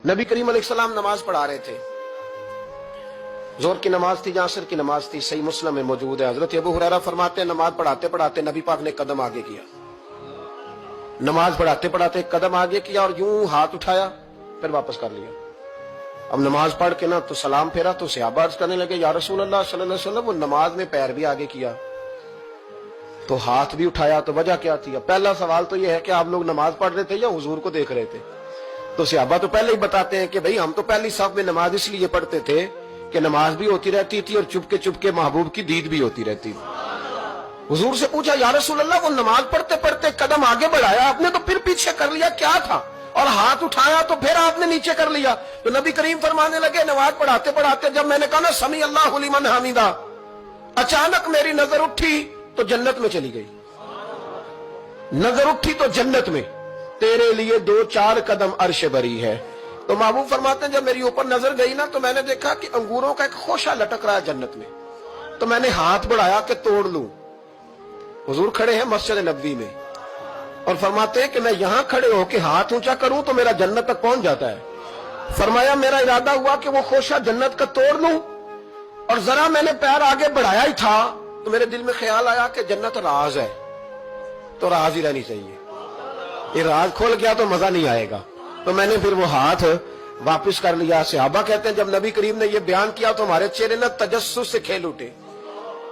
نبی کریم علیہ السلام نماز پڑھا رہے تھے، ظہر کی نماز تھی یا عصر کی نماز تھی، صحیح مسلم میں موجود ہے۔ حضرت ابو ہریرہ فرماتے ہیں نماز پڑھاتے پڑھاتے نبی پاک نے قدم آگے کیا، نماز پڑھاتے پڑھاتے قدم آگے کیا اور یوں ہاتھ اٹھایا پھر واپس کر لیا۔ اب نماز پڑھ کے نا تو سلام پھیرا تو صحابہ عرض کرنے لگے یا رسول اللہ صلی اللہ علیہ وسلم، وہ نماز میں پیر بھی آگے کیا تو ہاتھ بھی اٹھایا، تو وجہ کیا تھی؟ پہلا سوال تو یہ ہے کہ آپ لوگ نماز پڑھ رہے تھے یا حضور کو دیکھ رہے تھے؟ تو صحابہ تو پہلے ہی بتاتے ہیں کہ بھئی ہم تو پہلی صف میں نماز اس لیے پڑھتے تھے کہ نماز بھی ہوتی رہتی تھی اور چپ کے محبوب کی دید بھی ہوتی رہتی تھی۔ حضور سے پوچھا یا رسول اللہ، وہ نماز پڑھتے پڑھتے قدم آگے بڑھایا آپ نے تو پھر پیچھے کر لیا، کیا تھا؟ اور ہاتھ اٹھایا تو پھر آپ نے نیچے کر لیا۔ تو نبی کریم فرمانے لگے نماز پڑھاتے پڑھاتے جب میں نے کہا نا سمی اللہ لمن حمیدہ، اچانک میری نظر اٹھی تو جنت میں چلی گئی، نظر اٹھی تو جنت میں، تیرے لیے 2-4 قدم عرش بری ہے۔ تو محبوب فرماتے ہیں جب میری اوپر نظر گئی نا تو میں نے دیکھا کہ انگوروں کا ایک خوشہ لٹک رہا ہے جنت میں، تو میں نے ہاتھ بڑھایا کہ توڑ لوں۔ حضور کھڑے ہیں مسجد نبوی میں اور فرماتے ہیں کہ میں یہاں کھڑے ہو کے ہاتھ اونچا کروں تو میرا جنت تک پہنچ جاتا ہے۔ فرمایا میرا ارادہ ہوا کہ وہ خوشہ جنت کا توڑ لوں، اور ذرا میں نے پیر آگے بڑھایا ہی تھا تو میرے دل میں خیال آیا کہ جنت راز ہے تو راز ہی رہنی چاہیے، یہ راز کھول گیا تو مزہ نہیں آئے گا، تو میں نے پھر وہ ہاتھ واپس کر لیا۔ صحابہ کہتے ہیں جب نبی کریم نے یہ بیان کیا تو ہمارے چہرے نہ تجسس سے کھیل اٹھے،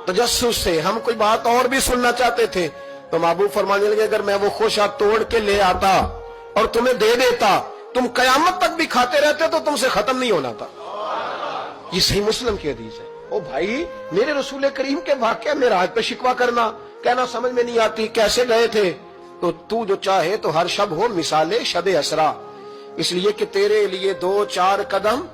تجسس سے ہم کوئی بات اور بھی سننا چاہتے تھے۔ تو محبوب فرمانے لگے اگر میں وہ خوشہ توڑ کے لے آتا اور تمہیں دے دیتا تم قیامت تک بھی کھاتے رہتے تو تم سے ختم نہیں ہونا تھا۔ یہ صحیح مسلم کی حدیث ہے۔ او بھائی، میرے رسول کریم کے واقعہ معراج پہ شکوہ کرنا، کہنا سمجھ میں نہیں آتی کیسے گئے تھے، تو جو چاہے تو ہر شب ہو مثال شب اسرا، اس لیے کہ تیرے لیے 2-4 قدم